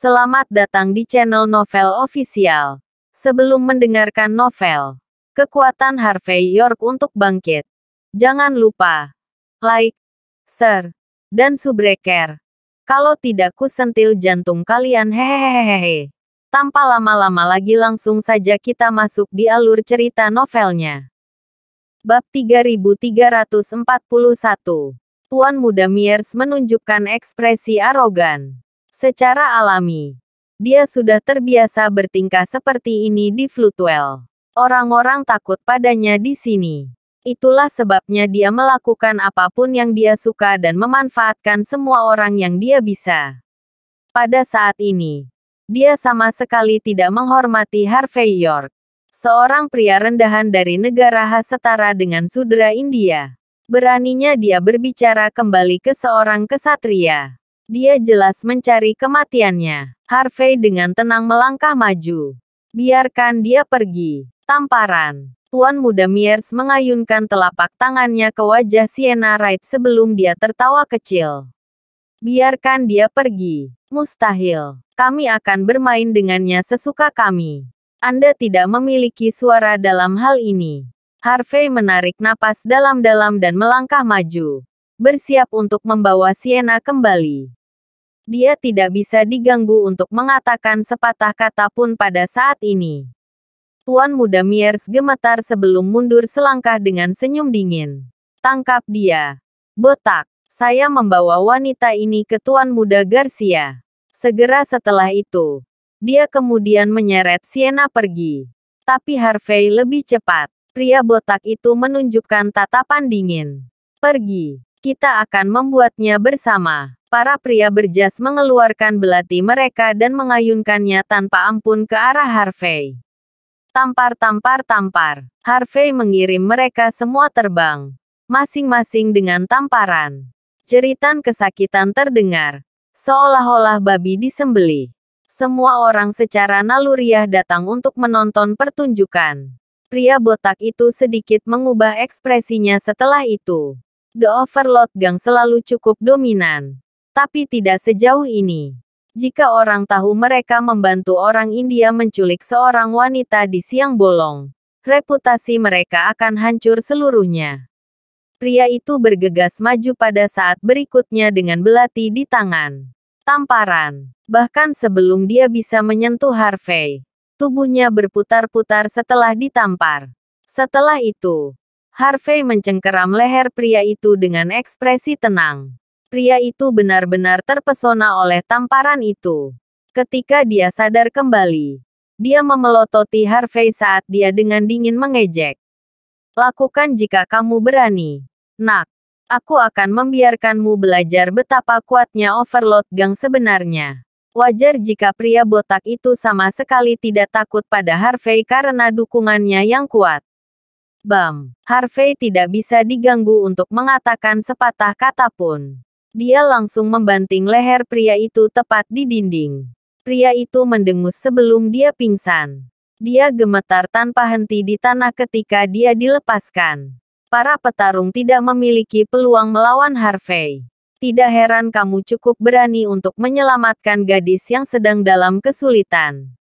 Selamat datang di channel Novel Official. Sebelum mendengarkan novel, kekuatan Harvey York untuk bangkit, jangan lupa like, share, dan subscribe. Kalau tidak kusentil jantung kalian hehehehe. Tanpa lama-lama lagi langsung saja kita masuk di alur cerita novelnya. Bab 3341. Tuan Muda Myers menunjukkan ekspresi arogan. Secara alami, dia sudah terbiasa bertingkah seperti ini di Floodwell. Orang-orang takut padanya di sini. Itulah sebabnya dia melakukan apapun yang dia suka dan memanfaatkan semua orang yang dia bisa. Pada saat ini, dia sama sekali tidak menghormati Harvey York, seorang pria rendahan dari negara khas setara dengan Sudra India. Beraninya dia berbicara kembali ke seorang kesatria. Dia jelas mencari kematiannya. Harvey dengan tenang melangkah maju. Biarkan dia pergi. Tamparan. Tuan Muda Myers mengayunkan telapak tangannya ke wajah Sienna Wright sebelum dia tertawa kecil. Biarkan dia pergi. Mustahil. Kami akan bermain dengannya sesuka kami. Anda tidak memiliki suara dalam hal ini. Harvey menarik napas dalam-dalam dan melangkah maju. Bersiap untuk membawa Sienna kembali. Dia tidak bisa diganggu untuk mengatakan sepatah kata pun pada saat ini. Tuan Muda Myers gemetar sebelum mundur selangkah dengan senyum dingin. Tangkap dia. Botak. Saya membawa wanita ini ke Tuan Muda Garcia. Segera setelah itu, dia kemudian menyeret Sienna pergi. Tapi Harvey lebih cepat. Pria botak itu menunjukkan tatapan dingin. Pergi. Kita akan membuatnya bersama. Para pria berjas mengeluarkan belati mereka dan mengayunkannya tanpa ampun ke arah Harvey. Tampar, tampar, tampar. Harvey mengirim mereka semua terbang. Masing-masing dengan tamparan. Jeritan kesakitan terdengar. Seolah-olah babi disembelih. Semua orang secara naluriah datang untuk menonton pertunjukan. Pria botak itu sedikit mengubah ekspresinya setelah itu. The Overlord Gang selalu cukup dominan. Tapi tidak sejauh ini. Jika orang tahu mereka membantu orang India menculik seorang wanita di siang bolong, reputasi mereka akan hancur seluruhnya. Pria itu bergegas maju pada saat berikutnya dengan belati di tangan. Tamparan. Bahkan sebelum dia bisa menyentuh Harvey, tubuhnya berputar-putar setelah ditampar. Setelah itu, Harvey mencengkeram leher pria itu dengan ekspresi tenang. Pria itu benar-benar terpesona oleh tamparan itu. Ketika dia sadar kembali, dia memelototi Harvey saat dia dengan dingin mengejek. Lakukan jika kamu berani. Nak, aku akan membiarkanmu belajar betapa kuatnya Overlord Gang sebenarnya. Wajar jika pria botak itu sama sekali tidak takut pada Harvey karena dukungannya yang kuat. Bam. Harvey tidak bisa diganggu untuk mengatakan sepatah kata pun. Dia langsung membanting leher pria itu tepat di dinding. Pria itu mendengus sebelum dia pingsan. Dia gemetar tanpa henti di tanah ketika dia dilepaskan. Para petarung tidak memiliki peluang melawan Harvey. Tidak heran kamu cukup berani untuk menyelamatkan gadis yang sedang dalam kesulitan.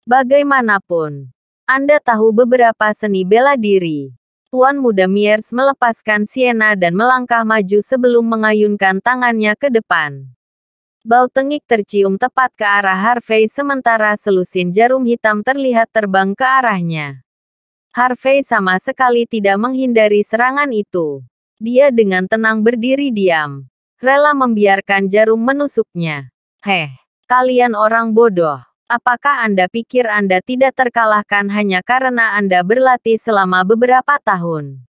Bagaimanapun, Anda tahu beberapa seni bela diri. Tuan Muda Myers melepaskan Sienna dan melangkah maju sebelum mengayunkan tangannya ke depan. Bau tengik tercium tepat ke arah Harvey sementara selusin jarum hitam terlihat terbang ke arahnya. Harvey sama sekali tidak menghindari serangan itu. Dia dengan tenang berdiri diam, rela membiarkan jarum menusuknya. Kalian orang bodoh. Apakah Anda pikir Anda tidak terkalahkan hanya karena Anda berlatih selama beberapa tahun?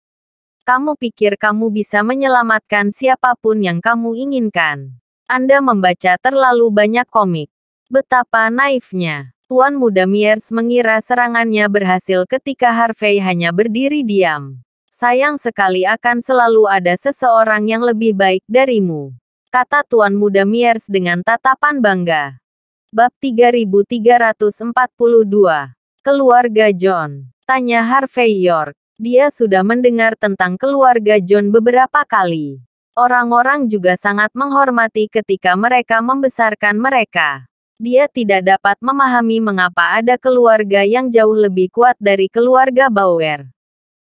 Kamu pikir kamu bisa menyelamatkan siapapun yang kamu inginkan? Anda membaca terlalu banyak komik. Betapa naifnya. Tuan Muda Myers mengira serangannya berhasil ketika Harvey hanya berdiri diam. Sayang sekali akan selalu ada seseorang yang lebih baik darimu, kata Tuan Muda Myers dengan tatapan bangga. Bab 3342. Keluarga John. Tanya Harvey York. Dia sudah mendengar tentang keluarga John beberapa kali. Orang-orang juga sangat menghormati ketika mereka membesarkan mereka. Dia tidak dapat memahami mengapa ada keluarga yang jauh lebih kuat dari keluarga Bauer.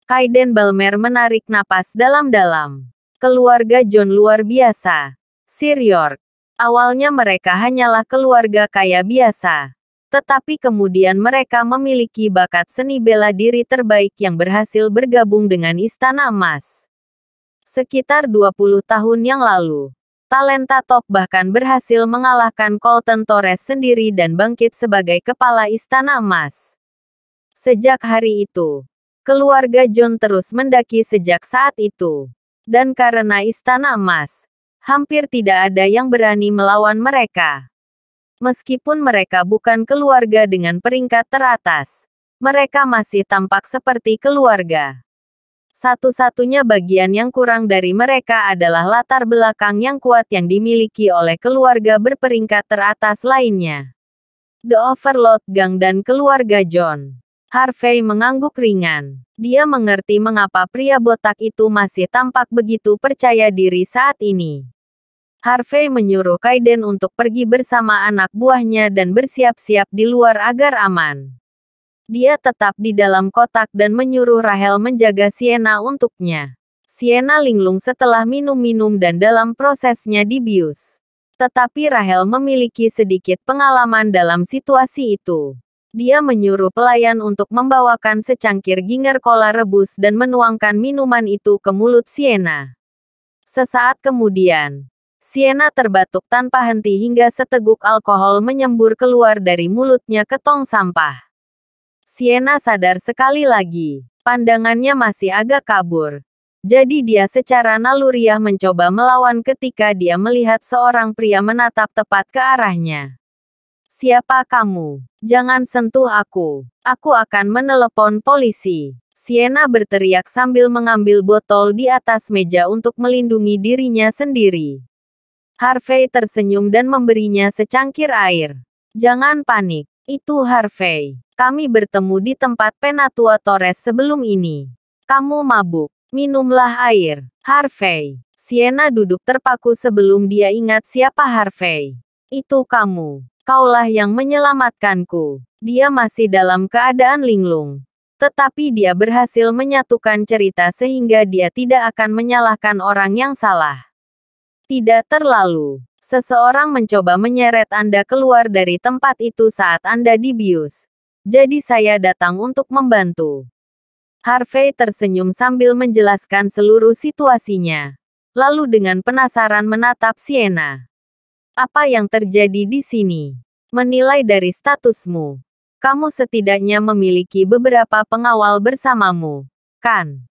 Kaiden Balmer menarik napas dalam-dalam. Keluarga John luar biasa. Sir York. Awalnya mereka hanyalah keluarga kaya biasa. Tetapi kemudian mereka memiliki bakat seni bela diri terbaik yang berhasil bergabung dengan Istana Emas. Sekitar 20 tahun yang lalu, talenta top bahkan berhasil mengalahkan Colton Torres sendiri dan bangkit sebagai kepala Istana Emas. Sejak hari itu, keluarga John terus mendaki sejak saat itu. Dan karena Istana Emas, hampir tidak ada yang berani melawan mereka. Meskipun mereka bukan keluarga dengan peringkat teratas, mereka masih tampak seperti keluarga. Satu-satunya bagian yang kurang dari mereka adalah latar belakang yang kuat yang dimiliki oleh keluarga berperingkat teratas lainnya. The Overlord Gang dan keluarga John. Harvey mengangguk ringan. Dia mengerti mengapa pria botak itu masih tampak begitu percaya diri saat ini. Harvey menyuruh Kaiden untuk pergi bersama anak buahnya dan bersiap-siap di luar agar aman. Dia tetap di dalam kotak dan menyuruh Rahel menjaga Sienna untuknya. Sienna linglung setelah minum-minum dan dalam prosesnya dibius. Tetapi Rahel memiliki sedikit pengalaman dalam situasi itu. Dia menyuruh pelayan untuk membawakan secangkir ginger cola rebus dan menuangkan minuman itu ke mulut Sienna. Sesaat kemudian, Sienna terbatuk tanpa henti hingga seteguk alkohol menyembur keluar dari mulutnya ke tong sampah. Sienna sadar sekali lagi. Pandangannya masih agak kabur. Jadi dia secara naluriah mencoba melawan ketika dia melihat seorang pria menatap tepat ke arahnya. "Siapa kamu? Jangan sentuh aku. Aku akan menelepon polisi." Sienna berteriak sambil mengambil botol di atas meja untuk melindungi dirinya sendiri. Harvey tersenyum dan memberinya secangkir air. "Jangan panik. Itu Harvey. Kami bertemu di tempat Penatua Torres sebelum ini. Kamu mabuk. Minumlah air." "Harvey." Sienna duduk terpaku sebelum dia ingat siapa Harvey. "Itu kamu. Kaulah yang menyelamatkanku." Dia masih dalam keadaan linglung. Tetapi dia berhasil menyatukan cerita sehingga dia tidak akan menyalahkan orang yang salah. "Tidak terlalu. Seseorang mencoba menyeret Anda keluar dari tempat itu saat Anda dibius. Jadi saya datang untuk membantu." Harvey tersenyum sambil menjelaskan seluruh situasinya. Lalu dengan penasaran menatap Sienna. "Apa yang terjadi di sini? Menilai dari statusmu, kamu setidaknya memiliki beberapa pengawal bersamamu, kan?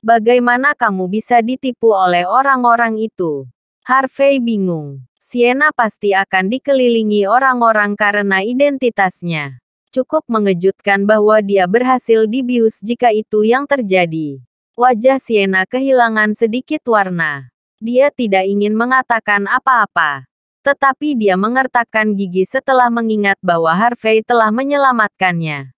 Bagaimana kamu bisa ditipu oleh orang-orang itu?" Harvey bingung. Sienna pasti akan dikelilingi orang-orang karena identitasnya. Cukup mengejutkan bahwa dia berhasil dibius jika itu yang terjadi. Wajah Sienna kehilangan sedikit warna. Dia tidak ingin mengatakan apa-apa. Tetapi dia mengertakkan gigi setelah mengingat bahwa Harvey telah menyelamatkannya.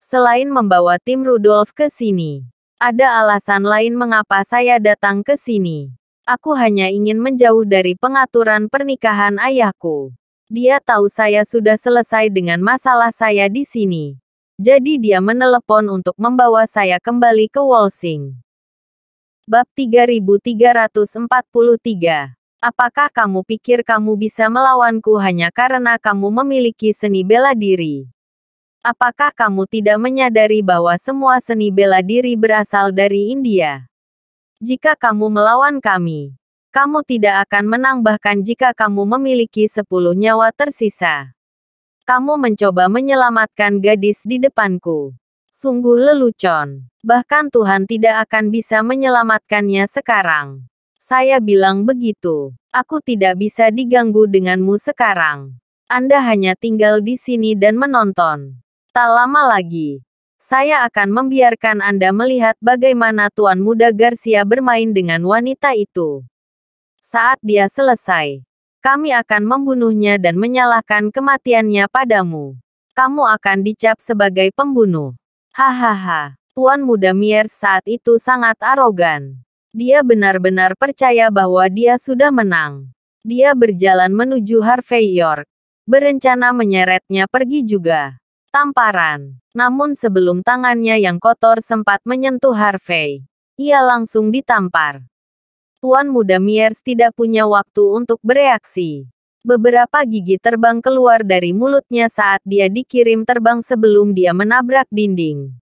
Selain membawa tim Rudolph ke sini, ada alasan lain mengapa saya datang ke sini. Aku hanya ingin menjauh dari pengaturan pernikahan ayahku. Dia tahu saya sudah selesai dengan masalah saya di sini. Jadi dia menelepon untuk membawa saya kembali ke Walsing. Bab 3343. Apakah kamu pikir kamu bisa melawanku hanya karena kamu memiliki seni bela diri? Apakah kamu tidak menyadari bahwa semua seni bela diri berasal dari India? Jika kamu melawan kami, kamu tidak akan menang bahkan jika kamu memiliki 10 nyawa tersisa. Kamu mencoba menyelamatkan gadis di depanku. Sungguh lelucon. Bahkan Tuhan tidak akan bisa menyelamatkannya sekarang. Saya bilang begitu. Aku tidak bisa diganggu denganmu sekarang. Anda hanya tinggal di sini dan menonton. Tak lama lagi, saya akan membiarkan Anda melihat bagaimana Tuan Muda Garcia bermain dengan wanita itu. Saat dia selesai, kami akan membunuhnya dan menyalahkan kematiannya padamu. Kamu akan dicap sebagai pembunuh. Hahaha. Tuan Muda Myers saat itu sangat arogan. Dia benar-benar percaya bahwa dia sudah menang. Dia berjalan menuju Harvey York. berencana menyeretnya pergi juga. Tamparan. Namun sebelum tangannya yang kotor sempat menyentuh Harvey, ia langsung ditampar. Tuan Muda Myers tidak punya waktu untuk bereaksi. Beberapa gigi terbang keluar dari mulutnya saat dia dikirim terbang sebelum dia menabrak dinding.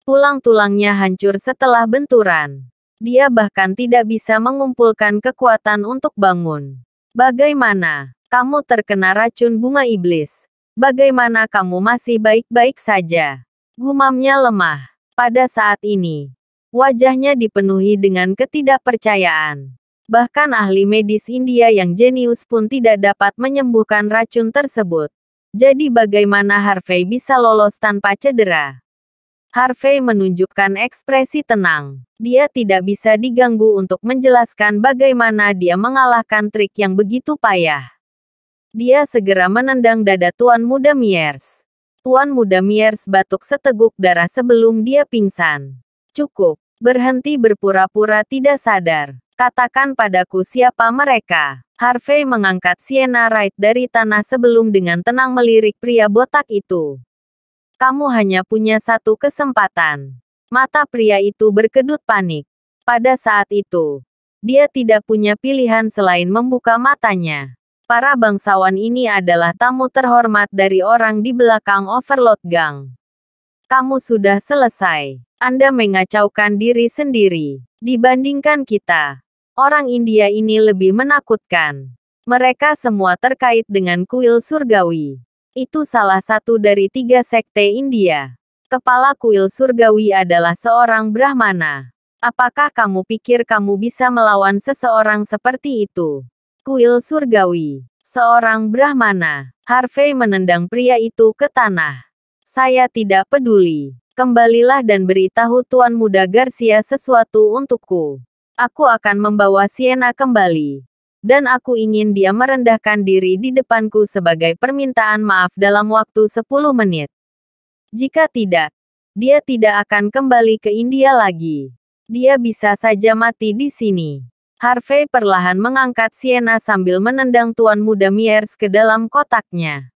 Tulang-tulangnya hancur setelah benturan. Dia bahkan tidak bisa mengumpulkan kekuatan untuk bangun. Bagaimana? Kamu terkena racun bunga iblis. Bagaimana kamu masih baik-baik saja? Gumamnya lemah. Pada saat ini, wajahnya dipenuhi dengan ketidakpercayaan. Bahkan ahli medis India yang jenius pun tidak dapat menyembuhkan racun tersebut. Jadi bagaimana Harvey bisa lolos tanpa cedera? Harvey menunjukkan ekspresi tenang. Dia tidak bisa diganggu untuk menjelaskan bagaimana dia mengalahkan trik yang begitu payah. Dia segera menendang dada Tuan Muda Myers. Tuan Muda Myers batuk seteguk darah sebelum dia pingsan. Cukup. Berhenti berpura-pura tidak sadar. Katakan padaku siapa mereka. Harvey mengangkat Sienna Wright dari tanah sebelum dengan tenang melirik pria botak itu. Kamu hanya punya satu kesempatan. Mata pria itu berkedut panik. Pada saat itu, dia tidak punya pilihan selain membuka matanya. Para bangsawan ini adalah tamu terhormat dari orang di belakang Overlord Gang. Kamu sudah selesai. Anda mengacaukan diri sendiri. Dibandingkan kita, orang India ini lebih menakutkan. Mereka semua terkait dengan kuil surgawi. Itu salah satu dari 3 sekte India. Kepala kuil surgawi adalah seorang Brahmana. Apakah kamu pikir kamu bisa melawan seseorang seperti itu? Kuil surgawi. Seorang Brahmana. Harvey menendang pria itu ke tanah. Saya tidak peduli. Kembalilah dan beritahu Tuan Muda Garcia sesuatu untukku. Aku akan membawa Sienna kembali. Dan aku ingin dia merendahkan diri di depanku sebagai permintaan maaf dalam waktu 10 menit. Jika tidak, dia tidak akan kembali ke India lagi. Dia bisa saja mati di sini. Harvey perlahan mengangkat Sienna sambil menendang Tuan Muda Myers ke dalam kotaknya.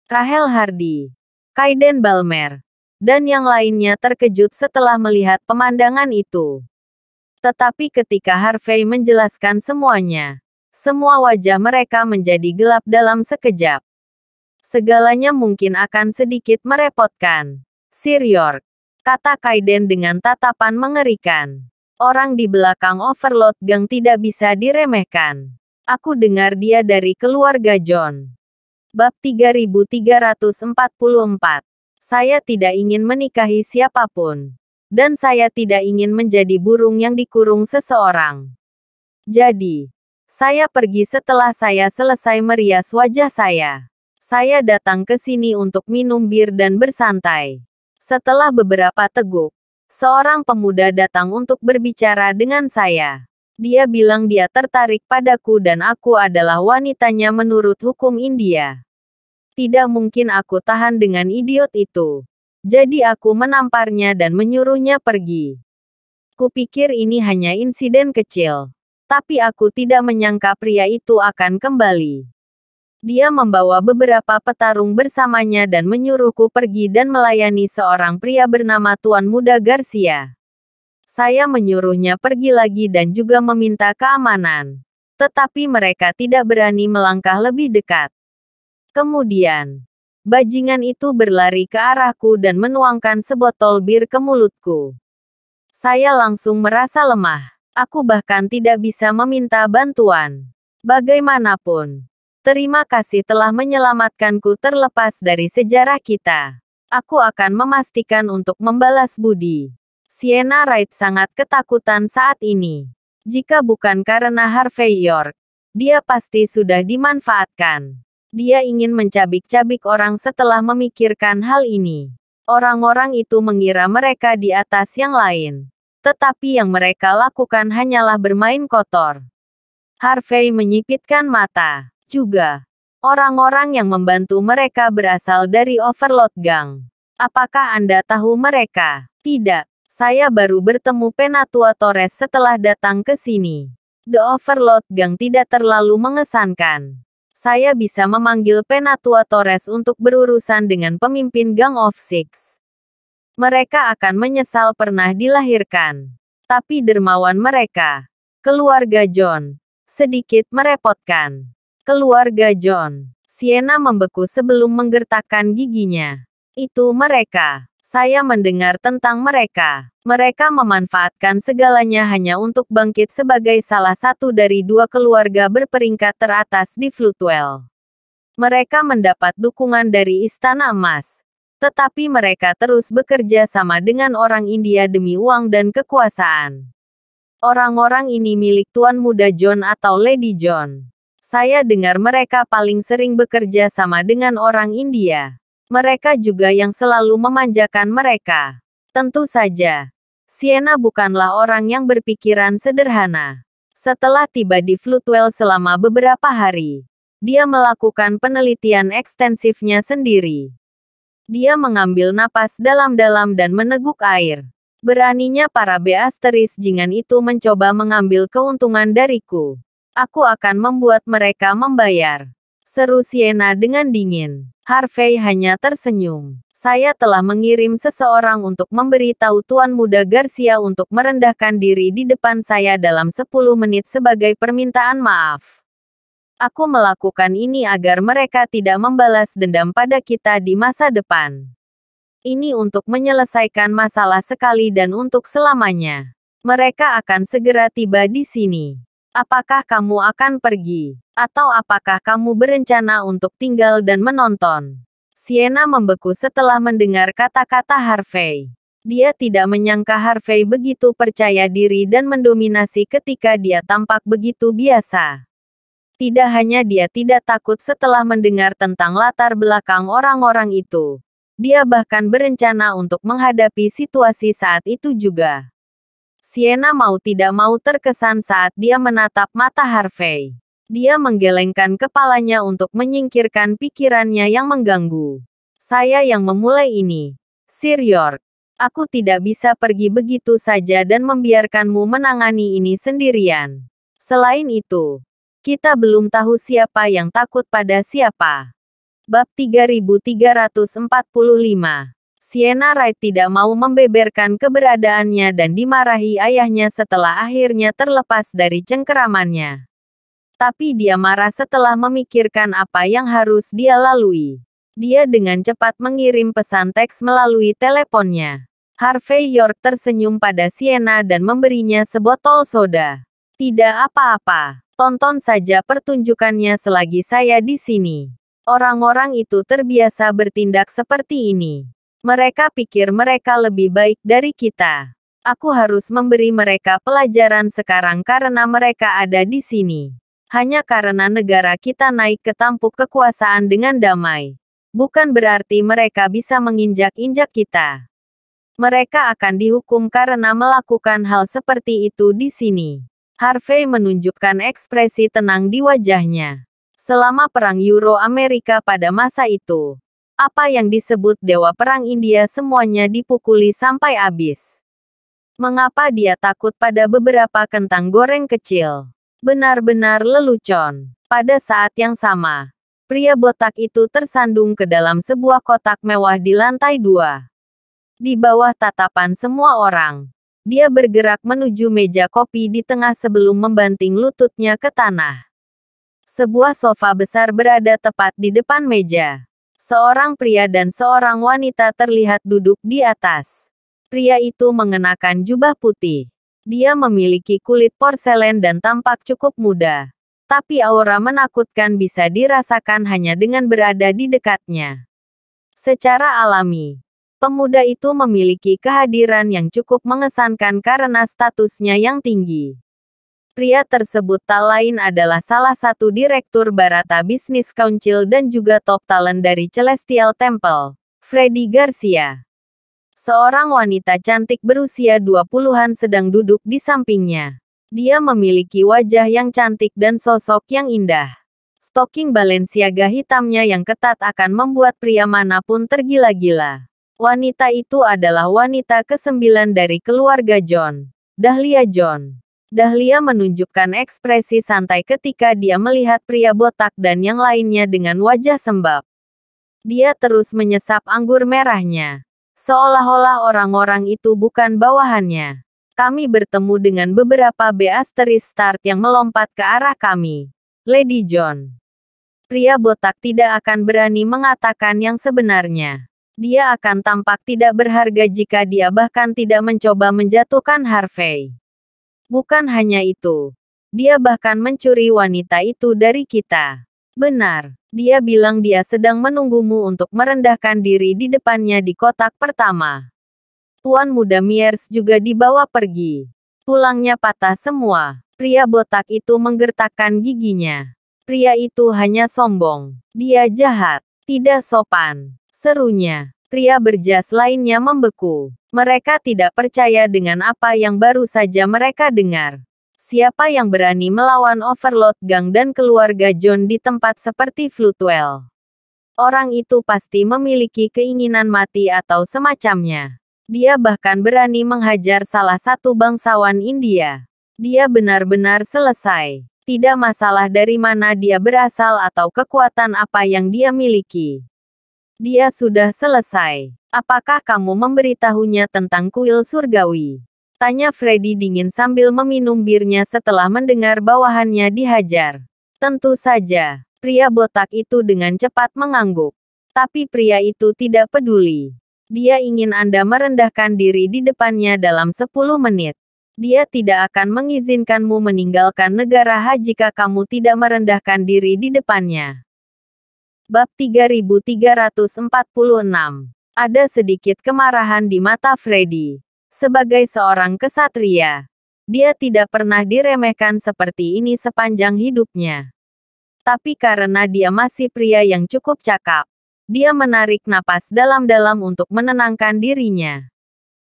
Rahel Hardy, Kaiden Balmer, dan yang lainnya terkejut setelah melihat pemandangan itu. Tetapi ketika Harvey menjelaskan semuanya, semua wajah mereka menjadi gelap dalam sekejap. Segalanya mungkin akan sedikit merepotkan. Sir York, kata Kaiden dengan tatapan mengerikan. Orang di belakang Overlord Gang tidak bisa diremehkan. Aku dengar dia dari keluarga John. Bab 3344. Saya tidak ingin menikahi siapapun. Dan saya tidak ingin menjadi burung yang dikurung seseorang. Jadi, saya pergi setelah saya selesai merias wajah saya. Saya datang ke sini untuk minum bir dan bersantai. Setelah beberapa teguk, seorang pemuda datang untuk berbicara dengan saya. Dia bilang dia tertarik padaku dan aku adalah wanitanya menurut hukum India. Tidak mungkin aku tahan dengan idiot itu. Jadi aku menamparnya dan menyuruhnya pergi. Kupikir ini hanya insiden kecil. Tapi aku tidak menyangka pria itu akan kembali. Dia membawa beberapa petarung bersamanya dan menyuruhku pergi dan melayani seorang pria bernama Tuan Muda Garcia. Saya menyuruhnya pergi lagi dan juga meminta keamanan. Tetapi mereka tidak berani melangkah lebih dekat. Kemudian, bajingan itu berlari ke arahku dan menuangkan sebotol bir ke mulutku. Saya langsung merasa lemah. Aku bahkan tidak bisa meminta bantuan. Bagaimanapun, terima kasih telah menyelamatkanku terlepas dari sejarah kita. Aku akan memastikan untuk membalas budi. Sienna Wright sangat ketakutan saat ini. Jika bukan karena Harvey York, dia pasti sudah dimanfaatkan. Dia ingin mencabik-cabik orang setelah memikirkan hal ini. Orang-orang itu mengira mereka di atas yang lain. Tetapi yang mereka lakukan hanyalah bermain kotor. Harvey menyipitkan mata. Juga, orang-orang yang membantu mereka berasal dari Overlord Gang. Apakah Anda tahu mereka? Tidak. Saya baru bertemu Penatua Torres setelah datang ke sini. The Overlord Gang tidak terlalu mengesankan. Saya bisa memanggil Penatua Torres untuk berurusan dengan pemimpin Gang of Six. Mereka akan menyesal pernah dilahirkan. Tapi dermawan mereka. Keluarga John. Sedikit merepotkan. Keluarga John. Sienna membeku sebelum menggertakkan giginya. Itu mereka. Saya mendengar tentang mereka. Mereka memanfaatkan segalanya hanya untuk bangkit sebagai salah satu dari dua keluarga berperingkat teratas di Floodwell. Mereka mendapat dukungan dari Istana Emas. Tetapi mereka terus bekerja sama dengan orang India demi uang dan kekuasaan. Orang-orang ini milik Tuan Muda John atau Lady John. Saya dengar mereka paling sering bekerja sama dengan orang India. Mereka juga yang selalu memanjakan mereka. Tentu saja, Sienna bukanlah orang yang berpikiran sederhana. Setelah tiba di Floodwell selama beberapa hari, dia melakukan penelitian ekstensifnya sendiri. Dia mengambil napas dalam-dalam dan meneguk air. Beraninya para Beasteris Jingan itu mencoba mengambil keuntungan dariku. Aku akan membuat mereka membayar. Seru Sienna dengan dingin. Harvey hanya tersenyum. Saya telah mengirim seseorang untuk memberitahu Tuan Muda Garcia untuk merendahkan diri di depan saya dalam 10 menit sebagai permintaan maaf. Aku melakukan ini agar mereka tidak membalas dendam pada kita di masa depan. Ini untuk menyelesaikan masalah sekali dan untuk selamanya. Mereka akan segera tiba di sini. Apakah kamu akan pergi? Atau apakah kamu berencana untuk tinggal dan menonton? Sienna membeku setelah mendengar kata-kata Harvey. Dia tidak menyangka Harvey begitu percaya diri dan mendominasi ketika dia tampak begitu biasa. Tidak hanya dia tidak takut setelah mendengar tentang latar belakang orang-orang itu. Dia bahkan berencana untuk menghadapi situasi saat itu juga. Sienna mau tidak mau terkesan saat dia menatap mata Harvey. Dia menggelengkan kepalanya untuk menyingkirkan pikirannya yang mengganggu. Saya yang memulai ini. Sir York. Aku tidak bisa pergi begitu saja dan membiarkanmu menangani ini sendirian. Selain itu, kita belum tahu siapa yang takut pada siapa. Bab 3345. Sienna Wright tidak mau membeberkan keberadaannya dan dimarahi ayahnya setelah akhirnya terlepas dari cengkeramannya. Tapi dia marah setelah memikirkan apa yang harus dia lalui. Dia dengan cepat mengirim pesan teks melalui teleponnya. Harvey York tersenyum pada Sienna dan memberinya sebotol soda. Tidak apa-apa, tonton saja pertunjukannya selagi saya di sini. Orang-orang itu terbiasa bertindak seperti ini. Mereka pikir mereka lebih baik dari kita. Aku harus memberi mereka pelajaran sekarang karena mereka ada di sini. Hanya karena negara kita naik ke tampuk kekuasaan dengan damai. Bukan berarti mereka bisa menginjak-injak kita. Mereka akan dihukum karena melakukan hal seperti itu di sini. Harvey menunjukkan ekspresi tenang di wajahnya. Selama Perang Euro-Amerika pada masa itu, apa yang disebut Dewa Perang India semuanya dipukuli sampai habis. Mengapa dia takut pada beberapa kentang goreng kecil? Benar-benar lelucon. Pada saat yang sama, pria botak itu tersandung ke dalam sebuah kotak mewah di lantai 2. Di bawah tatapan semua orang, dia bergerak menuju meja kopi di tengah sebelum membanting lututnya ke tanah. Sebuah sofa besar berada tepat di depan meja. Seorang pria dan seorang wanita terlihat duduk di atas. Pria itu mengenakan jubah putih. Dia memiliki kulit porselen dan tampak cukup muda. Tapi aura menakutkan bisa dirasakan hanya dengan berada di dekatnya. Secara alami, pemuda itu memiliki kehadiran yang cukup mengesankan karena statusnya yang tinggi. Pria tersebut tak lain adalah salah satu direktur Barata Business Council dan juga top talent dari Celestial Temple, Freddy Garcia. Seorang wanita cantik berusia 20-an sedang duduk di sampingnya. Dia memiliki wajah yang cantik dan sosok yang indah. Stoking Balenciaga hitamnya yang ketat akan membuat pria manapun tergila-gila. Wanita itu adalah wanita ke-9 dari keluarga John, Dahlia John. Dahlia menunjukkan ekspresi santai ketika dia melihat pria botak dan yang lainnya dengan wajah sembab. Dia terus menyesap anggur merahnya. Seolah-olah orang-orang itu bukan bawahannya. Kami bertemu dengan beberapa start yang melompat ke arah kami. Lady John. Pria botak tidak akan berani mengatakan yang sebenarnya. Dia akan tampak tidak berharga jika dia bahkan tidak mencoba menjatuhkan Harvey. Bukan hanya itu. Dia bahkan mencuri wanita itu dari kita. Benar, dia bilang dia sedang menunggumu untuk merendahkan diri di depannya di kotak pertama. Tuan muda Myers juga dibawa pergi. Tulangnya patah semua. Pria botak itu menggertakkan giginya. Pria itu hanya sombong. Dia jahat, tidak sopan. Serunya. Pria berjas lainnya membeku. Mereka tidak percaya dengan apa yang baru saja mereka dengar. Siapa yang berani melawan Overlord Gang dan keluarga John di tempat seperti Floodwell? Orang itu pasti memiliki keinginan mati atau semacamnya. Dia bahkan berani menghajar salah satu bangsawan India. Dia benar-benar selesai. Tidak masalah dari mana dia berasal atau kekuatan apa yang dia miliki. Dia sudah selesai. Apakah kamu memberitahunya tentang kuil surgawi? Tanya Freddy dingin sambil meminum birnya setelah mendengar bawahannya dihajar. Tentu saja, pria botak itu dengan cepat mengangguk. Tapi pria itu tidak peduli. Dia ingin Anda merendahkan diri di depannya dalam 10 menit. Dia tidak akan mengizinkanmu meninggalkan negara Ha jika kamu tidak merendahkan diri di depannya. Bab 3346. Ada sedikit kemarahan di mata Freddy. Sebagai seorang kesatria, dia tidak pernah diremehkan seperti ini sepanjang hidupnya. Tapi karena dia masih pria yang cukup cakap, dia menarik napas dalam-dalam untuk menenangkan dirinya.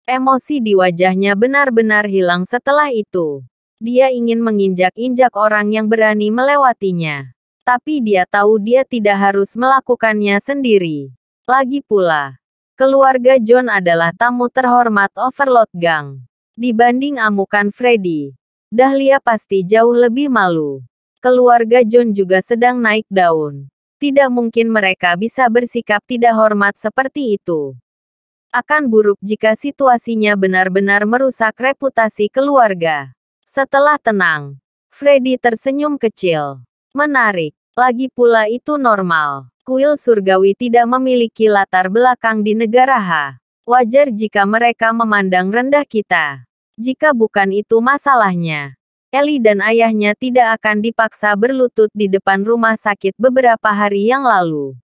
Emosi di wajahnya benar-benar hilang setelah itu. Dia ingin menginjak-injak orang yang berani melewatinya. Tapi dia tahu dia tidak harus melakukannya sendiri. Lagi pula, keluarga John adalah tamu terhormat Overlord Gang. Dibanding amukan Freddy, Dahlia pasti jauh lebih malu. Keluarga John juga sedang naik daun. Tidak mungkin mereka bisa bersikap tidak hormat seperti itu. Akan buruk jika situasinya benar-benar merusak reputasi keluarga. Setelah tenang, Freddy tersenyum kecil. Menarik. Lagi pula itu normal. Kuil surgawi tidak memiliki latar belakang di negara Ha. Wajar jika mereka memandang rendah kita. Jika bukan itu masalahnya, Ellie dan ayahnya tidak akan dipaksa berlutut di depan rumah sakit beberapa hari yang lalu.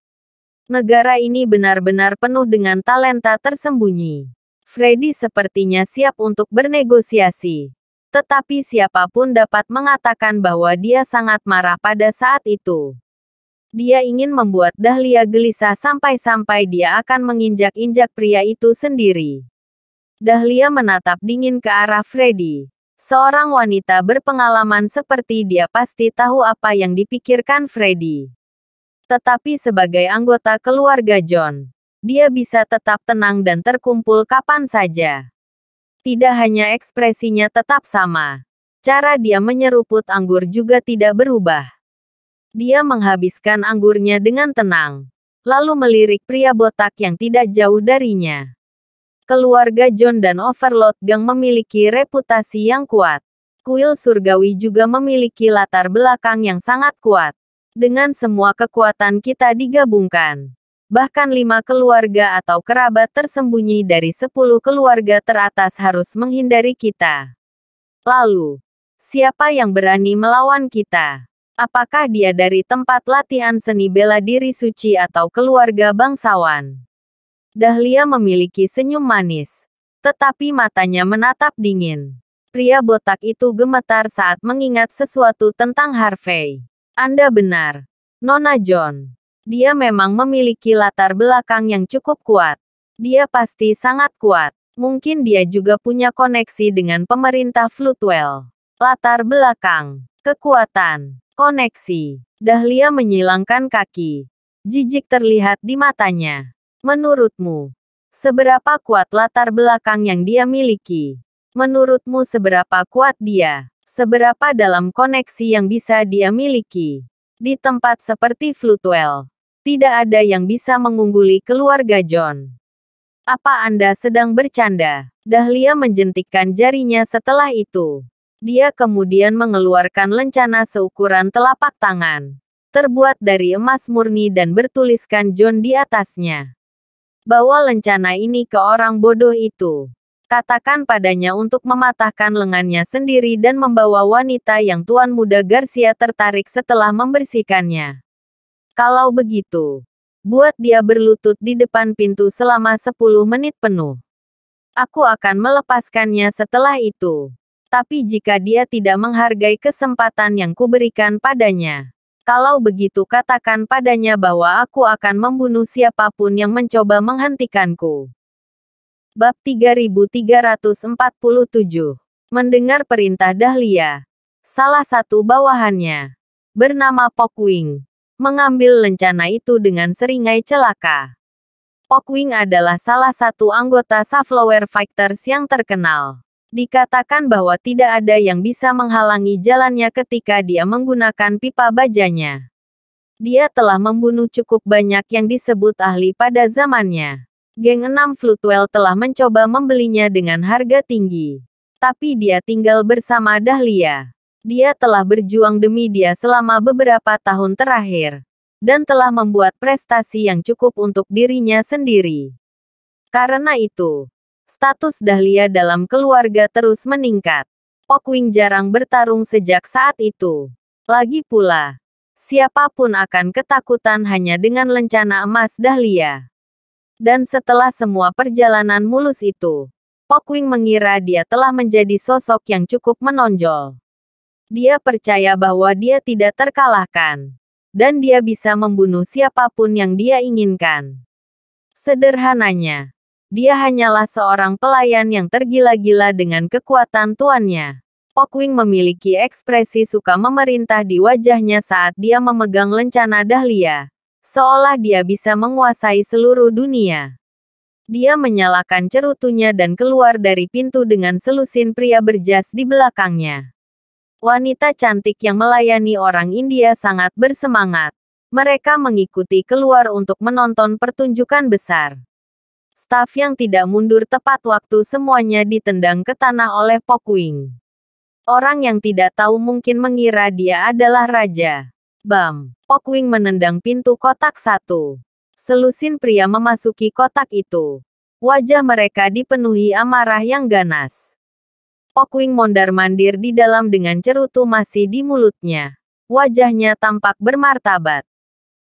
Negara ini benar-benar penuh dengan talenta tersembunyi. Freddy sepertinya siap untuk bernegosiasi. Tetapi siapapun dapat mengatakan bahwa dia sangat marah pada saat itu. Dia ingin membuat Dahlia gelisah sampai-sampai dia akan menginjak-injak pria itu sendiri. Dahlia menatap dingin ke arah Freddy. Seorang wanita berpengalaman seperti dia pasti tahu apa yang dipikirkan Freddy. Tetapi sebagai anggota keluarga John, dia bisa tetap tenang dan terkumpul kapan saja. Tidak hanya ekspresinya tetap sama. Cara dia menyeruput anggur juga tidak berubah. Dia menghabiskan anggurnya dengan tenang, lalu melirik pria botak yang tidak jauh darinya. Keluarga John dan Overlord Gang memiliki reputasi yang kuat. Kuil surgawi juga memiliki latar belakang yang sangat kuat. Dengan semua kekuatan kita digabungkan, bahkan 5 keluarga atau kerabat tersembunyi dari 10 keluarga teratas harus menghindari kita. Lalu, siapa yang berani melawan kita? Apakah dia dari tempat latihan seni bela diri suci atau keluarga bangsawan? Dahlia memiliki senyum manis, tetapi matanya menatap dingin. Pria botak itu gemetar saat mengingat sesuatu tentang Harvey. Anda benar, Nona John. Dia memang memiliki latar belakang yang cukup kuat. Dia pasti sangat kuat. Mungkin dia juga punya koneksi dengan pemerintah Floodwell. Latar belakang, kekuatan, koneksi. Dahlia menyilangkan kaki. Jijik terlihat di matanya. Menurutmu, seberapa kuat latar belakang yang dia miliki? Menurutmu seberapa kuat dia? Seberapa dalam koneksi yang bisa dia miliki? Di tempat seperti Floatwell, tidak ada yang bisa mengungguli keluarga John. Apa Anda sedang bercanda? Dahlia menjentikkan jarinya setelah itu. Dia kemudian mengeluarkan lencana seukuran telapak tangan, terbuat dari emas murni dan bertuliskan John di atasnya. Bawa lencana ini ke orang bodoh itu. Katakan padanya untuk mematahkan lengannya sendiri dan membawa wanita yang Tuan Muda Garcia tertarik setelah membersihkannya. Kalau begitu, buat dia berlutut di depan pintu selama 10 menit penuh. Aku akan melepaskannya setelah itu. Tapi jika dia tidak menghargai kesempatan yang kuberikan padanya, kalau begitu katakan padanya bahwa aku akan membunuh siapapun yang mencoba menghentikanku. Bab 3347. Mendengar perintah Dahlia, salah satu bawahannya, bernama Pokwing, mengambil lencana itu dengan seringai celaka. Pokwing adalah salah satu anggota Safflower Fighters yang terkenal. Dikatakan bahwa tidak ada yang bisa menghalangi jalannya ketika dia menggunakan pipa bajanya. Dia telah membunuh cukup banyak yang disebut ahli pada zamannya. Geng 6 Floatwell telah mencoba membelinya dengan harga tinggi. Tapi dia tinggal bersama Dahlia. Dia telah berjuang demi dia selama beberapa tahun terakhir. Dan telah membuat prestasi yang cukup untuk dirinya sendiri. Karena itu, status Dahlia dalam keluarga terus meningkat. Pokwing jarang bertarung sejak saat itu. Lagi pula, siapapun akan ketakutan hanya dengan lencana emas Dahlia. Dan setelah semua perjalanan mulus itu, Pokwing mengira dia telah menjadi sosok yang cukup menonjol. Dia percaya bahwa dia tidak terkalahkan. Dan dia bisa membunuh siapapun yang dia inginkan. Sederhananya, dia hanyalah seorang pelayan yang tergila-gila dengan kekuatan tuannya. Pokwing memiliki ekspresi suka memerintah di wajahnya saat dia memegang lencana Dahlia. Seolah dia bisa menguasai seluruh dunia. Dia menyalakan cerutunya dan keluar dari pintu dengan selusin pria berjas di belakangnya. Wanita cantik yang melayani orang India sangat bersemangat. Mereka mengikuti keluar untuk menonton pertunjukan besar. Staf yang tidak mundur tepat waktu semuanya ditendang ke tanah oleh Pokwing. Orang yang tidak tahu mungkin mengira dia adalah raja. Bam! Pokwing menendang pintu kotak satu. Selusin pria memasuki kotak itu. Wajah mereka dipenuhi amarah yang ganas. Pokwing mondar-mandir di dalam dengan cerutu masih di mulutnya. Wajahnya tampak bermartabat.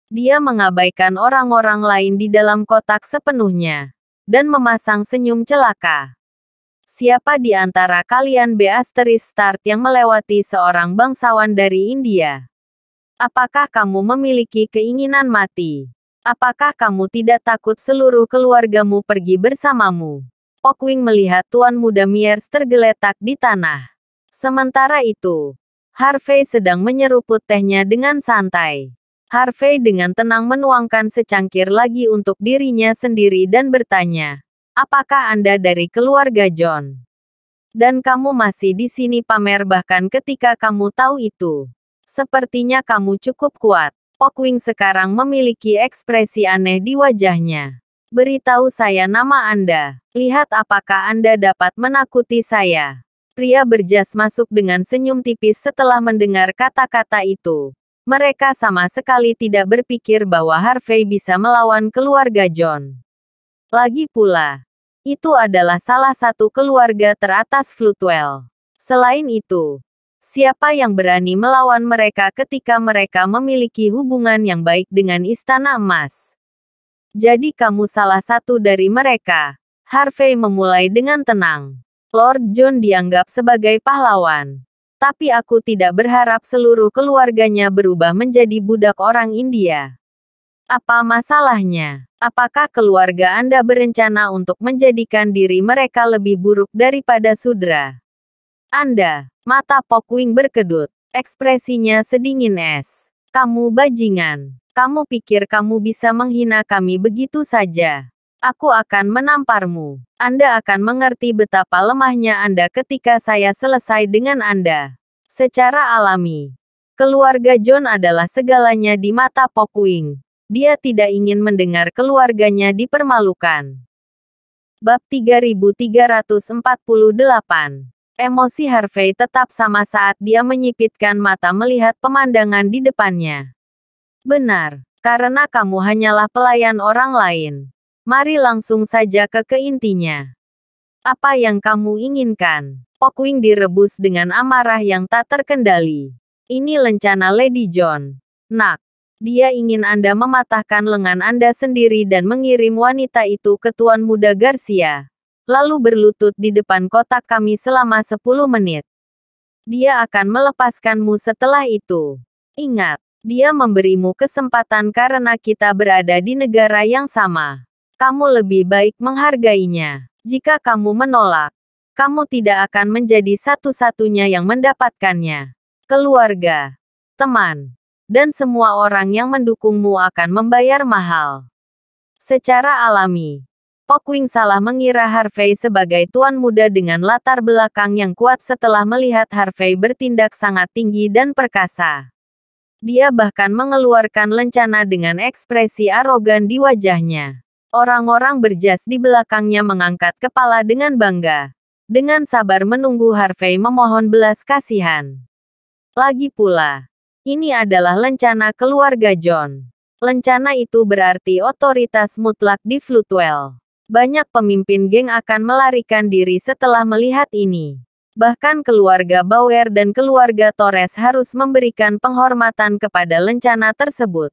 Dia mengabaikan orang-orang lain di dalam kotak sepenuhnya. Dan memasang senyum celaka. Siapa di antara kalian Start yang melewati seorang bangsawan dari India? Apakah kamu memiliki keinginan mati? Apakah kamu tidak takut seluruh keluargamu pergi bersamamu? Pokwing melihat Tuan Muda Myers tergeletak di tanah. Sementara itu, Harvey sedang menyeruput tehnya dengan santai. Harvey dengan tenang menuangkan secangkir lagi untuk dirinya sendiri dan bertanya, apakah Anda dari keluarga John? Dan kamu masih di sini pamer bahkan ketika kamu tahu itu. Sepertinya kamu cukup kuat. Pokwing sekarang memiliki ekspresi aneh di wajahnya. Beritahu saya nama Anda. Lihat apakah Anda dapat menakuti saya. Pria berjas masuk dengan senyum tipis setelah mendengar kata-kata itu. Mereka sama sekali tidak berpikir bahwa Harvey bisa melawan keluarga John. Lagi pula, itu adalah salah satu keluarga teratas Floatwell. Selain itu, siapa yang berani melawan mereka ketika mereka memiliki hubungan yang baik dengan Istana Emas? Jadi kamu salah satu dari mereka. Harvey memulai dengan tenang. Lord John dianggap sebagai pahlawan. Tapi aku tidak berharap seluruh keluarganya berubah menjadi budak orang India. Apa masalahnya? Apakah keluarga Anda berencana untuk menjadikan diri mereka lebih buruk daripada Sudra? Anda, mata Pokwing berkedut. Ekspresinya sedingin es. Kamu bajingan. Kamu pikir kamu bisa menghina kami begitu saja? Aku akan menamparmu. Anda akan mengerti betapa lemahnya Anda ketika saya selesai dengan Anda. Secara alami, keluarga John adalah segalanya di mata Pockwing. Dia tidak ingin mendengar keluarganya dipermalukan. Bab 3348. Emosi Harvey tetap sama saat dia menyipitkan mata melihat pemandangan di depannya. Benar, karena kamu hanyalah pelayan orang lain. Mari langsung saja ke intinya. Apa yang kamu inginkan? Pockwing direbus dengan amarah yang tak terkendali. Ini lencana Lady John. Nak, dia ingin Anda mematahkan lengan Anda sendiri dan mengirim wanita itu ke Tuan Muda Garcia. Lalu berlutut di depan kotak kami selama 10 menit. Dia akan melepaskanmu setelah itu. Ingat, dia memberimu kesempatan karena kita berada di negara yang sama. Kamu lebih baik menghargainya. Jika kamu menolak, kamu tidak akan menjadi satu-satunya yang mendapatkannya. Keluarga, teman, dan semua orang yang mendukungmu akan membayar mahal. Secara alami, Pockwing salah mengira Harvey sebagai tuan muda dengan latar belakang yang kuat setelah melihat Harvey bertindak sangat tinggi dan perkasa. Dia bahkan mengeluarkan lencana dengan ekspresi arogan di wajahnya. Orang-orang berjas di belakangnya mengangkat kepala dengan bangga. Dengan sabar menunggu Harvey memohon belas kasihan. Lagi pula, ini adalah lencana keluarga John. Lencana itu berarti otoritas mutlak di Floodwell. Banyak pemimpin geng akan melarikan diri setelah melihat ini. Bahkan keluarga Bauer dan keluarga Torres harus memberikan penghormatan kepada lencana tersebut.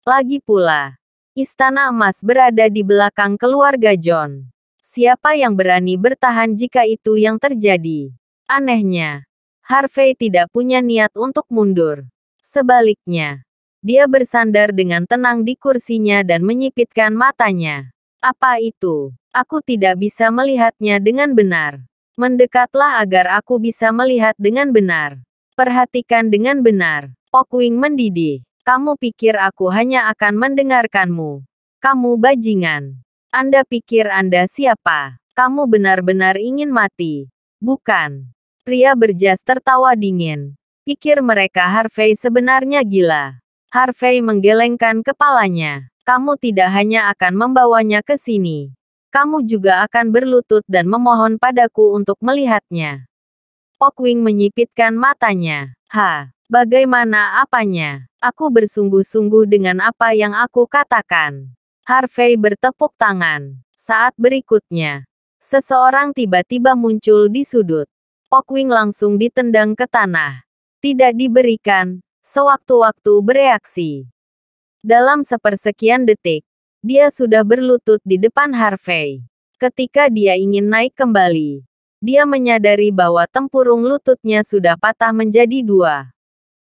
Lagi pula, Istana Emas berada di belakang keluarga John. Siapa yang berani bertahan jika itu yang terjadi? Anehnya, Harvey tidak punya niat untuk mundur. Sebaliknya, dia bersandar dengan tenang di kursinya dan menyipitkan matanya. Apa itu? Aku tidak bisa melihatnya dengan benar. Mendekatlah agar aku bisa melihat dengan benar. Perhatikan dengan benar. Pockwing mendidih. Kamu pikir aku hanya akan mendengarkanmu? Kamu bajingan. Anda pikir Anda siapa? Kamu benar-benar ingin mati. Bukan. Pria berjas tertawa dingin. Pikir mereka Harvey sebenarnya gila. Harvey menggelengkan kepalanya. Kamu tidak hanya akan membawanya ke sini. Kamu juga akan berlutut dan memohon padaku untuk melihatnya. Pockwing menyipitkan matanya. Bagaimana apanya? Aku bersungguh-sungguh dengan apa yang aku katakan. Harvey bertepuk tangan. Saat berikutnya, seseorang tiba-tiba muncul di sudut. Pockwing langsung ditendang ke tanah. Tidak diberikan sewaktu-waktu bereaksi. Dalam sepersekian detik, dia sudah berlutut di depan Harvey. Ketika dia ingin naik kembali, dia menyadari bahwa tempurung lututnya sudah patah menjadi dua.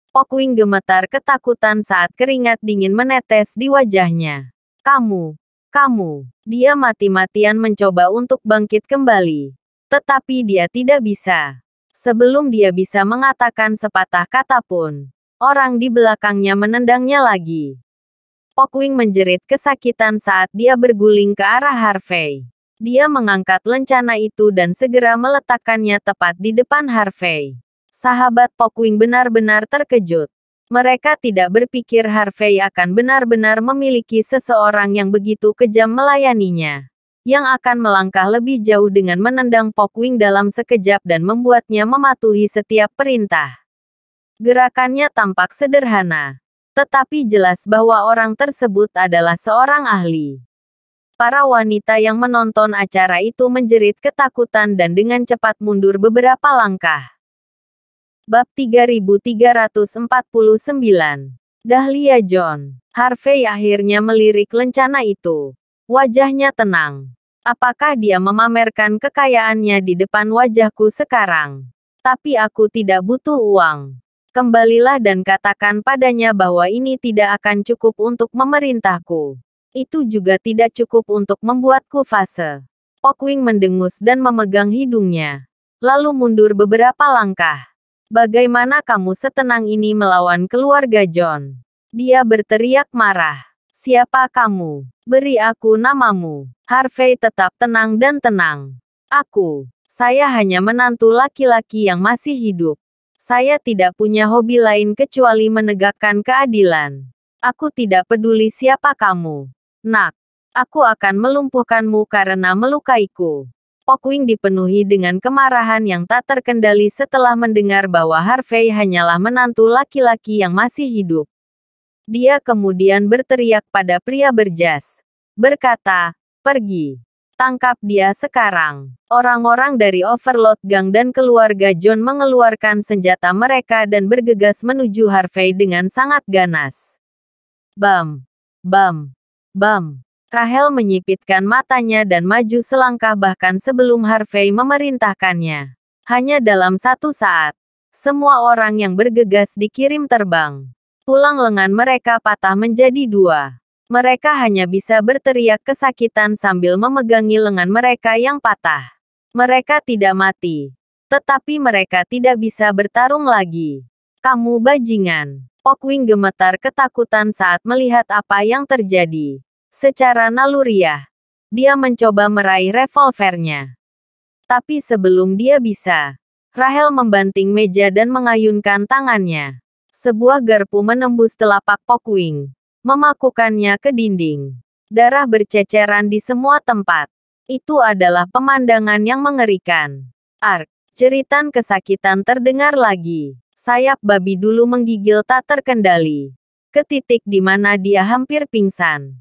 Pockwing gemetar ketakutan saat keringat dingin menetes di wajahnya. Kamu, dia mati-matian mencoba untuk bangkit kembali. Tetapi dia tidak bisa. Sebelum dia bisa mengatakan sepatah kata pun, orang di belakangnya menendangnya lagi. Pockwing menjerit kesakitan saat dia berguling ke arah Harvey. Dia mengangkat lencana itu dan segera meletakkannya tepat di depan Harvey. Sahabat Pockwing benar-benar terkejut. Mereka tidak berpikir Harvey akan benar-benar memiliki seseorang yang begitu kejam melayaninya. Yang akan melangkah lebih jauh dengan menendang Pockwing dalam sekejap dan membuatnya mematuhi setiap perintah. Gerakannya tampak sederhana. Tetapi jelas bahwa orang tersebut adalah seorang ahli. Para wanita yang menonton acara itu menjerit ketakutan dan dengan cepat mundur beberapa langkah. Bab 3349. Dahlia John. Harvey akhirnya melirik lencana itu. Wajahnya tenang. Apakah dia memamerkan kekayaannya di depan wajahku sekarang? Tapi aku tidak butuh uang. Kembalilah dan katakan padanya bahwa ini tidak akan cukup untuk memerintahku. Itu juga tidak cukup untuk membuatku fase. Pockwing mendengus dan memegang hidungnya. Lalu mundur beberapa langkah. Bagaimana kamu setenang ini melawan keluarga John? Dia berteriak marah. Siapa kamu? Beri aku namamu. Harvey tetap tenang dan tenang. Saya hanya menantu laki-laki yang masih hidup. Saya tidak punya hobi lain kecuali menegakkan keadilan. Aku tidak peduli siapa kamu. Nak, aku akan melumpuhkanmu karena melukaiku. Pokwing dipenuhi dengan kemarahan yang tak terkendali setelah mendengar bahwa Harvey hanyalah menantu laki-laki yang masih hidup. Dia kemudian berteriak pada pria berjas. Berkata, pergi. Tangkap dia sekarang. Orang-orang dari Overlord Gang dan keluarga John mengeluarkan senjata mereka dan bergegas menuju Harvey dengan sangat ganas. Bam! Bam! Bam! Rahel menyipitkan matanya dan maju selangkah bahkan sebelum Harvey memerintahkannya. Hanya dalam satu saat, semua orang yang bergegas dikirim terbang. Tulang lengan mereka patah menjadi dua. Mereka hanya bisa berteriak kesakitan sambil memegangi lengan mereka yang patah. Mereka tidak mati. Tetapi mereka tidak bisa bertarung lagi. Kamu bajingan. Pokwing gemetar ketakutan saat melihat apa yang terjadi. Secara naluriah, dia mencoba meraih revolvernya. Tapi sebelum dia bisa, Rahel membanting meja dan mengayunkan tangannya. Sebuah garpu menembus telapak Pokwing, memakukannya ke dinding. Darah berceceran di semua tempat. Itu adalah pemandangan yang mengerikan. Ark, jeritan kesakitan terdengar lagi. Sayap babi dulu menggigil tak terkendali. Ke titik di mana dia hampir pingsan.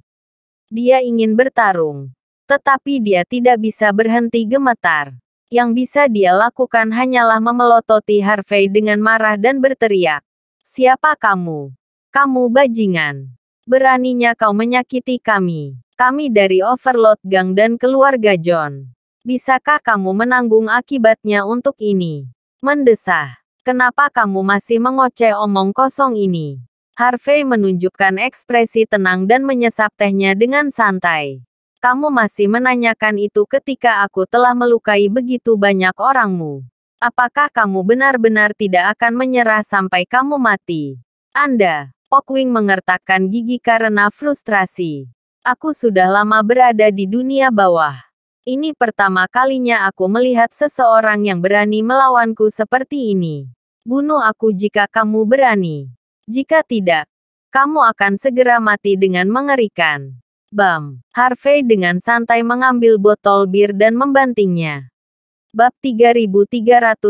Dia ingin bertarung. Tetapi dia tidak bisa berhenti gemetar. Yang bisa dia lakukan hanyalah memelototi Harvey dengan marah dan berteriak. Siapa kamu? Kamu bajingan. Beraninya kau menyakiti kami. Kami dari Overlord Gang dan keluarga John. Bisakah kamu menanggung akibatnya untuk ini? Mendesah. Kenapa kamu masih mengoceh omong kosong ini? Harvey menunjukkan ekspresi tenang dan menyesap tehnya dengan santai. Kamu masih menanyakan itu ketika aku telah melukai begitu banyak orangmu. Apakah kamu benar-benar tidak akan menyerah sampai kamu mati? Anda, Pokwing mengertakkan gigi karena frustrasi. Aku sudah lama berada di dunia bawah. Ini pertama kalinya aku melihat seseorang yang berani melawanku seperti ini. Bunuh aku jika kamu berani. Jika tidak, kamu akan segera mati dengan mengerikan. Bam! Harvey dengan santai mengambil botol bir dan membantingnya. Bab 3350.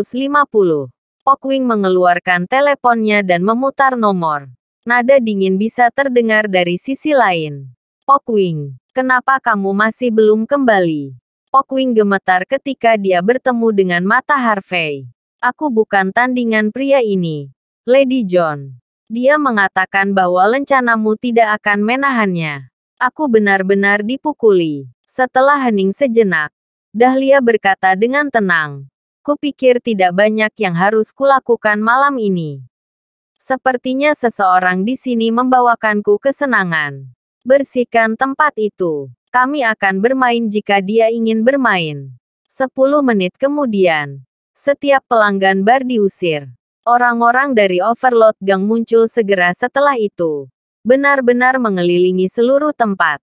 Pokwing mengeluarkan teleponnya dan memutar nomor. Nada dingin bisa terdengar dari sisi lain. Pokwing, kenapa kamu masih belum kembali? Pokwing gemetar ketika dia bertemu dengan mata Harvey. Aku bukan tandingan pria ini, Lady John. Dia mengatakan bahwa lencanamu tidak akan menahannya. Aku benar-benar dipukuli. Setelah hening sejenak, Dahlia berkata dengan tenang. Kupikir tidak banyak yang harus kulakukan malam ini. Sepertinya seseorang di sini membawakanku kesenangan. Bersihkan tempat itu. Kami akan bermain jika dia ingin bermain. 10 menit kemudian, setiap pelanggan bar diusir. Orang-orang dari Overlord Gang muncul segera setelah itu. Benar-benar mengelilingi seluruh tempat.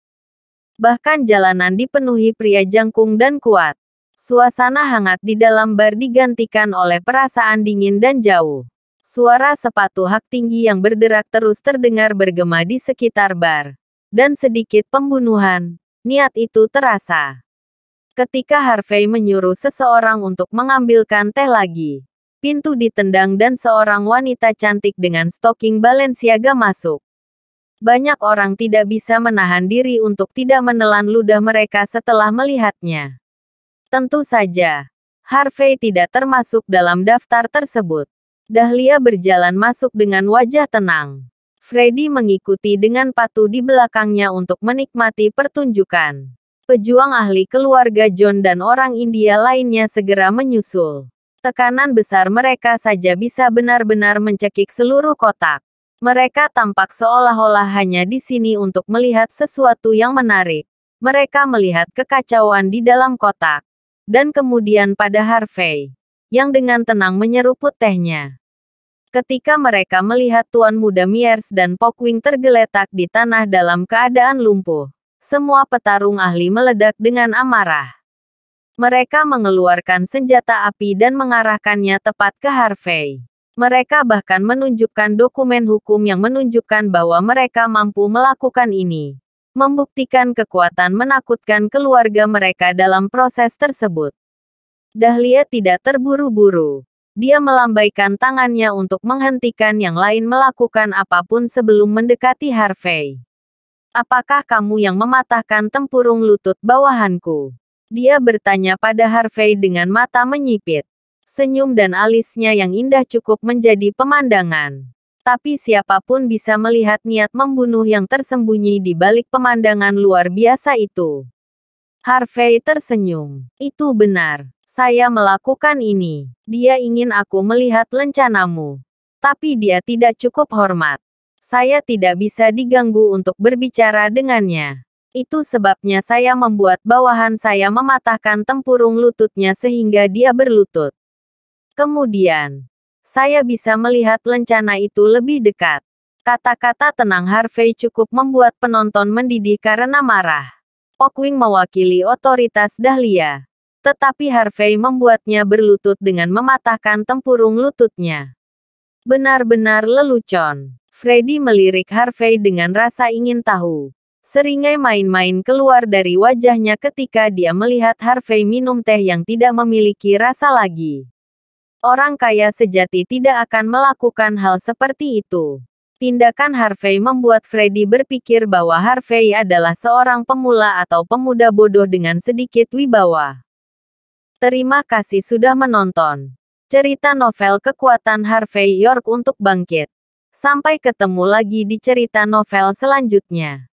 Bahkan jalanan dipenuhi pria jangkung dan kuat. Suasana hangat di dalam bar digantikan oleh perasaan dingin dan jauh. Suara sepatu hak tinggi yang berderak terus terdengar bergema di sekitar bar. Dan sedikit pembunuhan. Niat itu terasa. Ketika Harvey menyuruh seseorang untuk mengambilkan teh lagi, pintu ditendang dan seorang wanita cantik dengan stoking Balenciaga masuk. Banyak orang tidak bisa menahan diri untuk tidak menelan ludah mereka setelah melihatnya. Tentu saja, Harvey tidak termasuk dalam daftar tersebut. Dahlia berjalan masuk dengan wajah tenang. Freddy mengikuti dengan patuh di belakangnya untuk menikmati pertunjukan. Pejuang ahli keluarga John dan orang India lainnya segera menyusul. Tekanan besar mereka saja bisa benar-benar mencekik seluruh kotak. Mereka tampak seolah-olah hanya di sini untuk melihat sesuatu yang menarik. Mereka melihat kekacauan di dalam kotak. Dan kemudian pada Harvey, yang dengan tenang menyeruput tehnya. Ketika mereka melihat Tuan Muda Myers dan Pokwing tergeletak di tanah dalam keadaan lumpuh, semua petarung ahli meledak dengan amarah. Mereka mengeluarkan senjata api dan mengarahkannya tepat ke Harvey. Mereka bahkan menunjukkan dokumen hukum yang menunjukkan bahwa mereka mampu melakukan ini. Membuktikan kekuatan menakutkan keluarga mereka dalam proses tersebut. Dahlia tidak terburu-buru. Dia melambaikan tangannya untuk menghentikan yang lain melakukan apapun sebelum mendekati Harvey. Apakah kamu yang mematahkan tempurung lutut bawahanku? Dia bertanya pada Harvey dengan mata menyipit. Senyum dan alisnya yang indah cukup menjadi pemandangan. Tapi siapapun bisa melihat niat membunuh yang tersembunyi di balik pemandangan luar biasa itu. Harvey tersenyum. Itu benar. Saya melakukan ini. Dia ingin aku melihat lencanamu. Tapi dia tidak cukup hormat. Saya tidak bisa diganggu untuk berbicara dengannya. Itu sebabnya saya membuat bawahan saya mematahkan tempurung lututnya sehingga dia berlutut. Kemudian, saya bisa melihat lencana itu lebih dekat. Kata-kata tenang Harvey cukup membuat penonton mendidih karena marah. Pockwing mewakili otoritas Dahlia. Tetapi Harvey membuatnya berlutut dengan mematahkan tempurung lututnya. Benar-benar lelucon. Freddy melirik Harvey dengan rasa ingin tahu. Seringai main-main keluar dari wajahnya ketika dia melihat Harvey minum teh yang tidak memiliki rasa lagi. Orang kaya sejati tidak akan melakukan hal seperti itu. Tindakan Harvey membuat Freddy berpikir bahwa Harvey adalah seorang pemula atau pemuda bodoh dengan sedikit wibawa. Terima kasih sudah menonton. Cerita novel kekuatan Harvey York untuk bangkit. Sampai ketemu lagi di cerita novel selanjutnya.